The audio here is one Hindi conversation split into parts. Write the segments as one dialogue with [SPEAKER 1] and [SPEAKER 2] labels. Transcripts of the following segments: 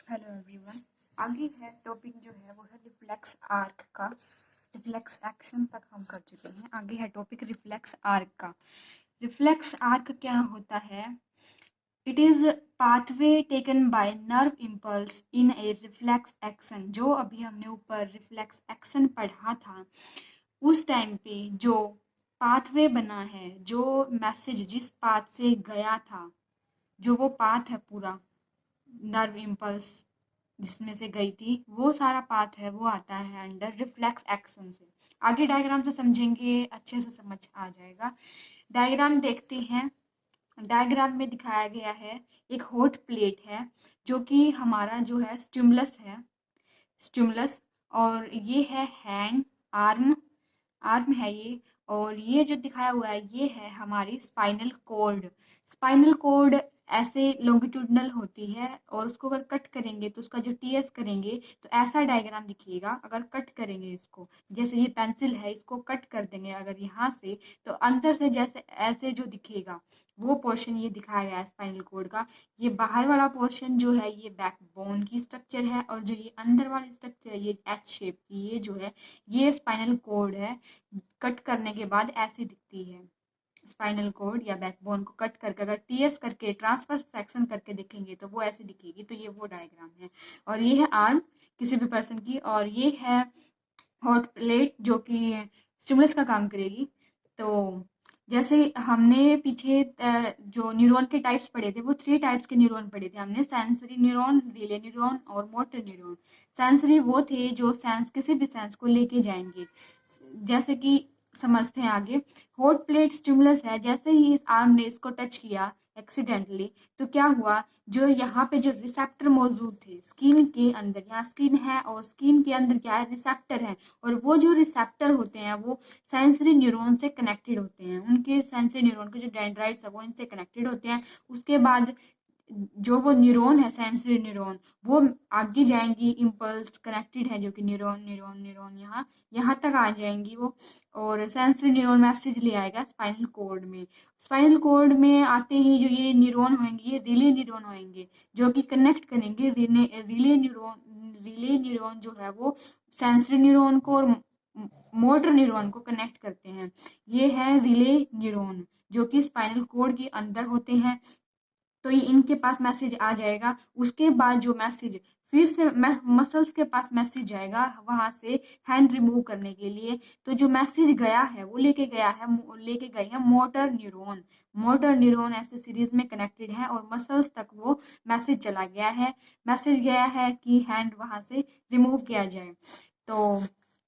[SPEAKER 1] Hello everyone. आगे है टॉपिक जो है वो है रिफ्लेक्स आर्क का। रिफ्लेक्स एक्शन तक हम कर चुके हैं, आगे है टॉपिक रिफ्लेक्स आर्क का। रिफ्लेक्स आर्क क्या होता है? It is pathway taken by nerve impulse in A reflex action. जो अभी हमने ऊपर रिफ्लेक्स एक्शन पढ़ा था, उस टाइम पे जो पाथवे बना है, जो मैसेज जिस पाथ से गया था, जो वो पाथ है पूरा नर्व इम्पल्स जिसमें से गई थी, वो सारा पाथ है वो आता है अंडर रिफ्लेक्स एक्शन से। आगे डायग्राम से समझेंगे, अच्छे से समझ आ जाएगा। डायग्राम देखते हैं। डायग्राम में दिखाया गया है एक हॉट प्लेट है, जो कि हमारा जो है स्टिमुलस है, स्टिमुलस। और ये है हैंड, आर्म, आर्म है ये। और ये जो दिखाया हुआ है ये है हमारी स्पाइनल कॉर्ड। स्पाइनल कॉर्ड ऐसे लॉन्गिट्यूडनल होती है, और उसको अगर कट करेंगे तो उसका जो टीएस करेंगे तो ऐसा डायग्राम दिखिएगा। अगर कट करेंगे इसको, जैसे ये पेंसिल है, इसको कट कर देंगे अगर यहाँ से, तो अंदर से जैसे ऐसे जो दिखेगा वो पोर्शन ये दिखाया गया है स्पाइनल कॉर्ड का। ये बाहर वाला पोर्शन जो है ये बैकबोन की स्ट्रक्चर है, और जो ये अंदर वाली स्ट्रक्चर है ये एच शेप की, ये जो है ये स्पाइनल कॉर्ड है। कट करने के बाद ऐसी दिखती है स्पाइनल कॉर्ड या बैकबोन को कट करके अगर टीएस करके ट्रांसफर सेक्शन करके देखेंगे तो वो ऐसे दिखेगी। तो ये वो डायग्राम है। और ये है आर्म किसी भी पर्सन की, और ये है हॉट प्लेट जो कि स्टिमुलस का काम करेगी। तो जैसे हमने पीछे जो न्यूरॉन के टाइप्स पढ़े थे, वो 3 टाइप्स के न्यूरॉन पढ़े थे हमने, सेंसरी न्यूरॉन, रिले न्यूरॉन और मोटर न्यूरॉन। सेंसरी वो थे जो सेंस किसी भी सेंस को लेके जाएंगे, जैसे कि समझते हैं आगे। हॉट प्लेट स्टिमुलस है, जैसे ही इस आर्म ने इसको टच किया एक्सीडेंटली, तो क्या हुआ, जो यहाँ पे जो रिसेप्टर मौजूद थे स्किन के अंदर, यहाँ स्किन है और स्किन के अंदर क्या है, रिसेप्टर है। और वो जो रिसेप्टर होते हैं वो सेंसरी न्यूरॉन से कनेक्टेड होते हैं, उनके सेंसरी न्यूरॉन के जो डेंड्राइट्स है वो इनसे कनेक्टेड होते हैं। उसके बाद जो वो न्यूरॉन है सेंसरी न्यूरॉन, वो आगे जाएंगी, इम्पल्स कनेक्टेड है जो कि न्यूरॉन न्यूरॉन न्यूरॉन यहाँ यहाँ तक आ जाएंगी वो। और सेंसरी न्यूरॉन मैसेज ले आएगा स्पाइनल कॉर्ड में। स्पाइनल कॉर्ड में आते ही जो ये न्यूरॉन होंगे ये रिले न्यूरॉन होंगे, जो कि कनेक्ट करेंगे रिले न्यूरॉन। रिले न्यूरॉन जो है वो सेंसरी न्यूरॉन को और मोटर न्यूरॉन को कनेक्ट करते हैं। ये है रिले न्यूरॉन जो कि स्पाइनल कॉर्ड के अंदर होते हैं। तो ये इनके पास मैसेज आ जाएगा। उसके बाद जो मैसेज फिर से मसल्स के पास मैसेज जाएगा वहां से हैंड रिमूव करने के लिए। तो जो मैसेज गया है वो लेके गए हैं मोटर न्यूरॉन। मोटर न्यूरॉन ऐसे सीरीज में कनेक्टेड है और मसल्स तक वो मैसेज चला गया है। मैसेज गया है कि हैंड वहां से रिमूव किया जाए। तो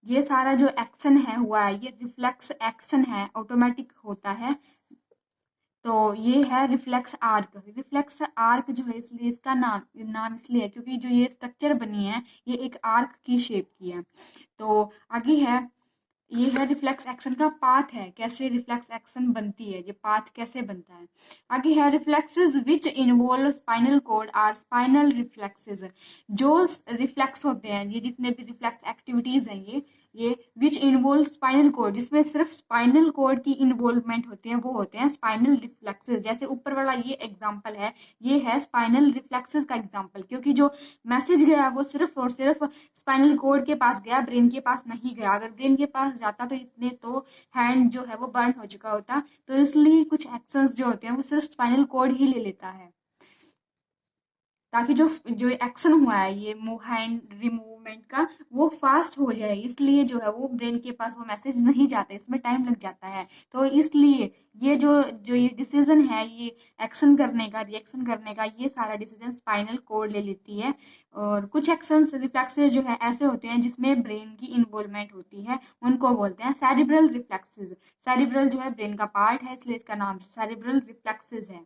[SPEAKER 1] ये सारा जो एक्शन है हुआ है, ये रिफ्लेक्स एक्शन है, ऑटोमेटिक होता है। तो ये है रिफ्लेक्स आर्क। रिफ्लेक्स आर्क जो है, इसलिए इसका नाम इसलिए है क्योंकि जो ये स्ट्रक्चर बनी है ये एक आर्क की शेप की है। तो आगे है, ये है रिफ्लेक्स एक्शन का पाथ है, कैसे रिफ्लेक्स एक्शन बनती है, ये पाथ कैसे बनता है। आगे है reflexes which involve spinal cord are spinal reflexes. जो रिफ्लेक्स होते हैं, ये जितने भी रिफ्लेक्स एक्टिविटीज हैं, ये विच इन्वॉल्व स्पाइनल कॉर्ड, जिसमें सिर्फ स्पाइनल कॉर्ड की इन्वॉल्वमेंट होती है, वो होते हैं स्पाइनल रिफ्लेक्सेस। जैसे ऊपर वाला ये एग्जांपल है, ये है स्पाइनल रिफ्लेक्सेस का एग्जांपल, क्योंकि जो मैसेज गया वो सिर्फ और सिर्फ स्पाइनल कॉर्ड के पास गया, ब्रेन के पास नहीं गया। अगर ब्रेन के पास जाता तो इतने तो हैंड जो है वो बर्न हो चुका होता। तो इसलिए कुछ एक्शंस जो होते हैं वो सिर्फ स्पाइनल कॉर्ड ही ले लेता है, ताकि जो जो एक्शन हुआ है ये हैंड रिमूवमेंट का, वो फास्ट हो जाए। इसलिए जो है वो ब्रेन के पास वो मैसेज नहीं जाते, इसमें टाइम लग जाता है। तो इसलिए ये जो जो ये डिसीजन है, ये एक्शन करने का, रिएक्शन करने का, ये सारा डिसीजन स्पाइनल कॉर्ड ले लेती है। और कुछ एक्शंस रिफ्लेक्सेस जो है ऐसे होते हैं जिसमें ब्रेन की इन्वॉल्वमेंट होती है, उनको बोलते हैं सेरिब्रल रिफ्लेक्सेस। सेरिब्रल जो है ब्रेन का पार्ट है, इसलिए इसका नाम सेरिब्रल रिफ्लेक्सेस है।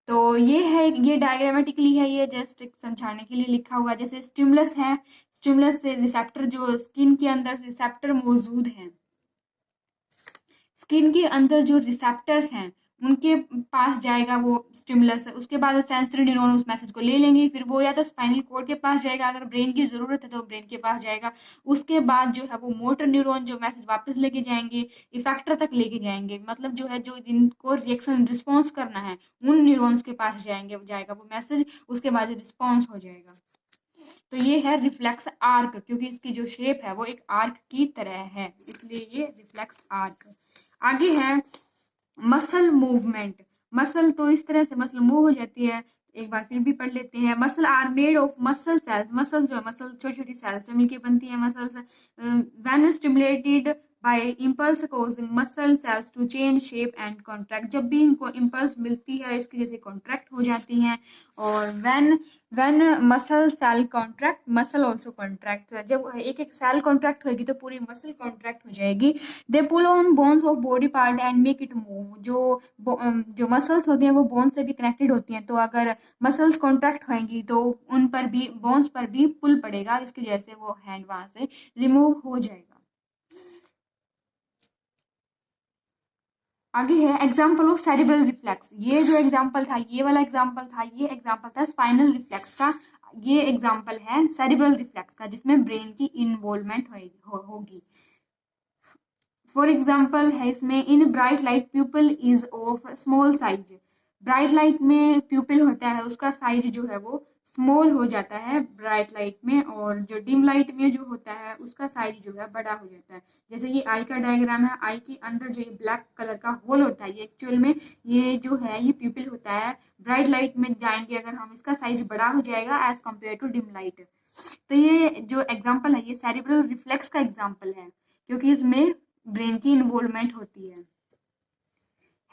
[SPEAKER 1] तो ये है, ये डायग्रामेटिकली है, ये जस्ट एक समझाने के लिए लिखा हुआ है। जैसे स्टिमुलस है, स्टिमुलस से रिसेप्टर, जो स्किन के अंदर रिसेप्टर मौजूद हैं, स्किन के अंदर जो रिसेप्टर्स हैं उनके पास जाएगा वो स्टिमुलस, उसके बाद सेंसरी न्यूरॉन उस मैसेज को ले लेंगे, फिर वो या तो स्पाइनल कोड के पास जाएगा, अगर ब्रेन की ज़रूरत है तो ब्रेन के पास जाएगा, उसके बाद जो है वो मोटर न्यूरॉन जो मैसेज वापस लेके जाएंगे, इफेक्टर तक लेके जाएंगे, मतलब जो है जो जिनको रिएक्शन रिस्पॉन्स करना है उन न्यूरॉन्स के पास जाएगा वो मैसेज, उसके बाद रिस्पॉन्स हो जाएगा। तो ये है रिफ्लेक्स आर्क, क्योंकि इसकी जो शेप है वो एक आर्क की तरह है, इसलिए ये रिफ्लेक्स आर्क। आगे है मसल मूवमेंट। मसल तो इस तरह से मसल मूव हो जाती है, एक बार फिर भी पढ़ लेते हैं। Muscle are made of muscle cells. Muscle जो है, मसल छोटी छोटी सेल्स से मिलकर बनती है muscles. When stimulated by impulse causing muscle cells to change shape and contract. जब भी इनको इम्पल्स मिलती है इसकी जैसे कॉन्ट्रैक्ट हो जाती हैं। और when muscle cell contract muscle also contract. जब एक एक सेल कॉन्ट्रैक्ट होगी तो पूरी मसल कॉन्ट्रैक्ट हो जाएगी। They pull on bones of body part and make it move. जो मसल्स होती हैं वो बोन्स से भी कनेक्टेड होती हैं, तो अगर मसल्स कॉन्ट्रैक्ट होंगी तो उन पर भी, बोन्स पर भी पुल पड़ेगा, इसकी वजह से वो हैंड वहां से रिमूव हो जाएगा। आगे है एग्जाम्पल ऑफ सेरिब्रल रिफ्लेक्स। ये जो एग्जाम्पल था, ये वाला एग्जाम्पल था, ये एग्जाम्पल था स्पाइनल रिफ्लेक्स का। ये एग्जाम्पल है सेरिब्रल रिफ्लेक्स का, जिसमें ब्रेन की इन्वॉल्वमेंट होगी। फॉर एग्जाम्पल है इसमें, in bright light pupil is of small size. Bright light में प्यूपिल होता है, उसका साइज जो है वो स्मॉल हो जाता है ब्राइट लाइट में, और जो डिम लाइट में जो होता है उसका साइज जो है बड़ा हो जाता है। जैसे ये आई का डायग्राम है, आई के अंदर जो ये ब्लैक कलर का होल होता है, ये एक्चुअल में ये जो है ये प्यूपिल होता है। ब्राइट लाइट में जाएंगे अगर हम, इसका साइज बड़ा हो जाएगा as compare to dim light. तो ये जो एग्जाम्पल है ये सेरिब्रल रिफ्लेक्स का एग्जाम्पल है, क्योंकि इसमें ब्रेन की इन्वॉल्वमेंट होती है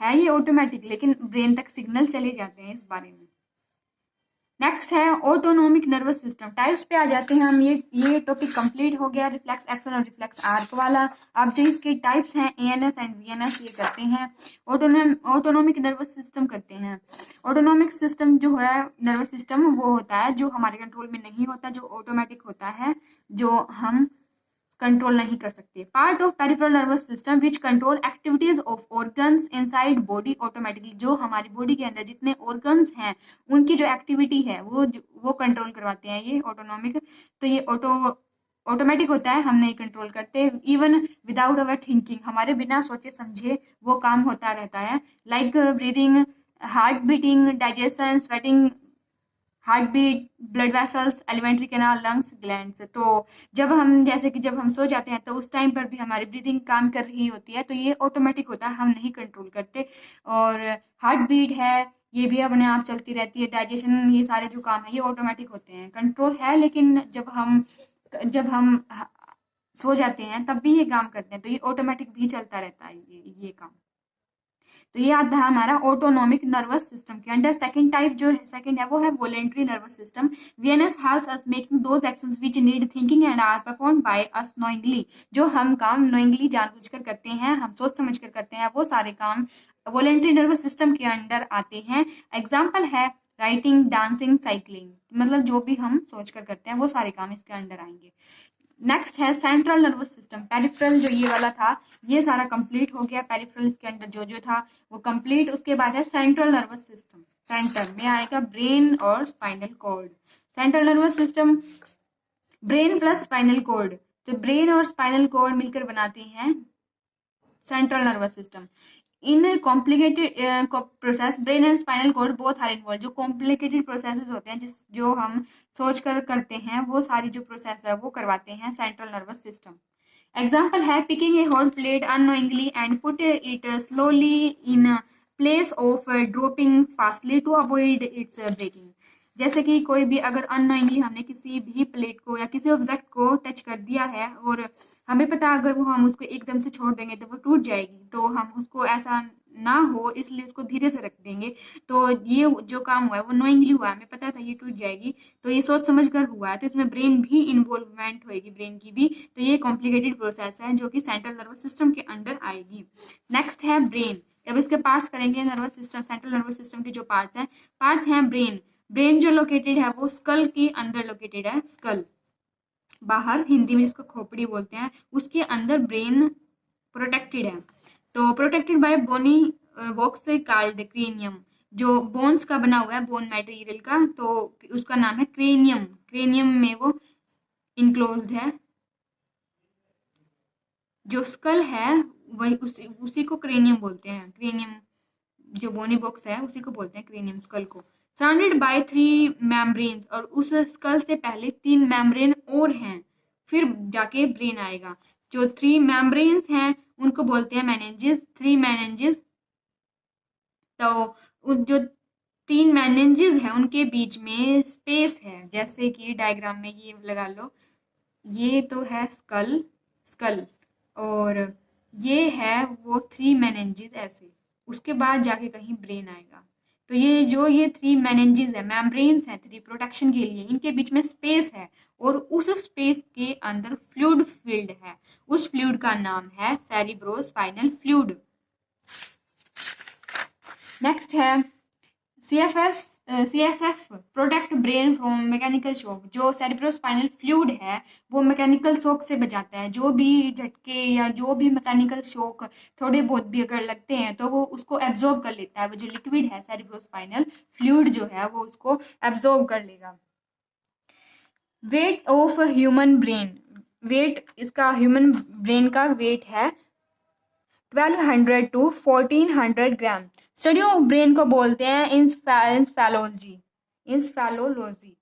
[SPEAKER 1] ये ऑटोमेटिक, लेकिन ब्रेन तक सिग्नल चले जाते हैं इस बारे में। नेक्स्ट है ऑटोनोमिक नर्वस सिस्टम। टाइप्स पे आ जाते हैं हम। ये टॉपिक कंप्लीट हो गया रिफ्लेक्स एक्शन और रिफ्लेक्स आर्क वाला। अब जो इसके टाइप्स हैं एएनएस एंड वीएनएस ये करते हैं। ऑटोनोमिक नर्वस सिस्टम करते हैं। ऑटोनोमिक सिस्टम जो है नर्वस सिस्टम वो होता है जो हमारे कंट्रोल में नहीं होता, जो ऑटोमेटिक होता है, जो हम कंट्रोल नहीं कर सकते। Part of peripheral nervous system which control activities of organs inside body automatically. जो हमारी बॉडी के अंदर जितने ऑर्गन्स हैं उनकी जो एक्टिविटी है वो कंट्रोल करवाते हैं ये ऑटोनोमिक। तो ये ऑटोमेटिक होता है, हम नहीं कंट्रोल करते। इवन विदाउट अवर थिंकिंग, हमारे बिना सोचे समझे वो काम होता रहता है। Like breathing, heart beating, digestion, sweating, heart beat, blood vessels, alimentary canal, lungs, glands. तो जब हम, जैसे कि जब हम सो जाते हैं तो उस टाइम पर भी हमारी ब्रीदिंग काम कर रही होती है, तो ये ऑटोमेटिक होता है, हम नहीं कंट्रोल करते। और हार्ट बीट है, ये भी अपने आप चलती रहती है। डाइजेशन, ये सारे जो काम है ये ऑटोमेटिक होते हैं, कंट्रोल है, लेकिन जब हम सो जाते हैं तब भी ये काम करते हैं, तो ये ऑटोमेटिक भी चलता रहता है ये काम। तो ये आता है हमारा ऑटोनोमिक नर्वस सिस्टम के अंडर। सेकंड टाइप जो है, सेकंड है वो है voluntary nervous system. VNS helps us making those actions which need thinking and are performed by us knowingly. जो हम काम नोइंगली जानबूझकर करते हैं, हम सोच समझकर करते हैं, वो सारे काम वॉलेंट्री नर्वस सिस्टम के अंडर आते हैं। एग्जाम्पल है राइटिंग, डांसिंग, साइकिलिंग, मतलब जो भी हम सोच कर करते हैं वो सारे काम इसके अंडर आएंगे। नेक्स्ट है सेंट्रल नर्वस सिस्टम। पेरिफेरल जो ये वाला था ये सारा कंप्लीट हो गया, पेरिफेरल इसके अंदर जो था वो कंप्लीट। उसके बाद है सेंट्रल नर्वस सिस्टम। सेंटर में आएगा ब्रेन और spinal cord. Central nervous system, brain plus spinal cord, तो ब्रेन और स्पाइनल कॉर्ड मिलकर बनाते हैं central nervous system. In complicated process, brain and spinal cord both are involve. जो कॉम्प्लिकेटेड प्रोसेसेस होते हैं, जो हम सोच कर करते हैं, वो सारी जो प्रोसेस है वो करवाते हैं सेंट्रल नर्वस सिस्टम। एग्जाम्पल है picking a hot plate unknowingly and put it slowly in place of dropping fastly to avoid its breaking. जैसे कि कोई भी अगर अननोइंगली हमने किसी भी प्लेट को या किसी ऑब्जेक्ट को टच कर दिया है और हमें पता अगर वो हम उसको एकदम से छोड़ देंगे तो वो टूट जाएगी, तो हम उसको ऐसा ना हो इसलिए उसको धीरे से रख देंगे। तो ये जो काम हुआ है वो नोइंगली हुआ है, हमें पता था ये टूट जाएगी, तो ये सोच समझ कर हुआ है, तो इसमें ब्रेन भी इन्वॉल्वमेंट होगी, ब्रेन की भी। तो ये कॉम्प्लिकेटेड प्रोसेस है जो कि सेंट्रल नर्वस सिस्टम के अंडर आएगी। नेक्स्ट है ब्रेन। अब इसके पार्ट्स करेंगे, nervous system, central nervous system के जो पार्ट्स हैं, पार्ट्स हैं ब्रेन। ब्रेन जो लोकेटेड है वो स्कल के अंदर लोकेटेड है। स्कल बाहर, हिंदी में जिसको खोपड़ी बोलते हैं, उसके अंदर ब्रेन प्रोटेक्टेड है। तो protected by bony box called cranium. जो बोन्स का बना हुआ है, बोन मटेरियल का, तो उसका नाम है क्रेनियम। क्रेनियम में वो इनक्लोज्ड है। जो स्कल है वही उसी को क्रेनियम बोलते हैं। क्रेनियम जो बोनी बॉक्स है उसी को बोलते हैं क्रेनियम, स्कल को। सराउंडेड बाय 3 मेम्ब्रेन्स, और उस स्कल से पहले 3 मेम्ब्रेन और हैं, फिर जाके ब्रेन आएगा। जो 3 मेम्ब्रेन्स हैं उनको बोलते हैं मेनिंजेस, 3 मेनिंजेस। तो जो 3 मेनिंजेस हैं उनके बीच में स्पेस है, जैसे कि डायग्राम में ये लगा लो। ये तो है स्कल, स्कल, और ये है वो 3 मेनिंजेस ऐसे। उसके बाद जाके कहीं ब्रेन आएगा। तो ये 3 मेनिंजेस है, मेम्ब्रेन्स है 3 प्रोटेक्शन के लिए, इनके बीच में स्पेस है, और उस स्पेस के अंदर फ्लूइड फील्ड है। उस फ्लूइड का नाम है सेरिब्रोस्पाइनल फ्लूइड। नेक्स्ट है CSF protect brain from mechanical shock. जो सेरिब्रोस्पाइनल फ्लूइड है वो मैकेनिकल शॉक से बचाता है। जो भी झटके या जो भी मैकेनिकल शॉक थोड़े बहुत भी अगर लगते हैं तो वो उसको एब्जॉर्ब कर लेता है। वो जो लिक्विड है सेरिब्रोस्पाइनल फ्लूइड जो है वो उसको एब्जॉर्ब कर लेगा। Weight of human brain, weight इसका ह्यूमन ब्रेन का वेट है 1200 to 1400 gram. Study of brain को बोलते हैं इंसफेलोलॉजी। इंसफेलोलॉजी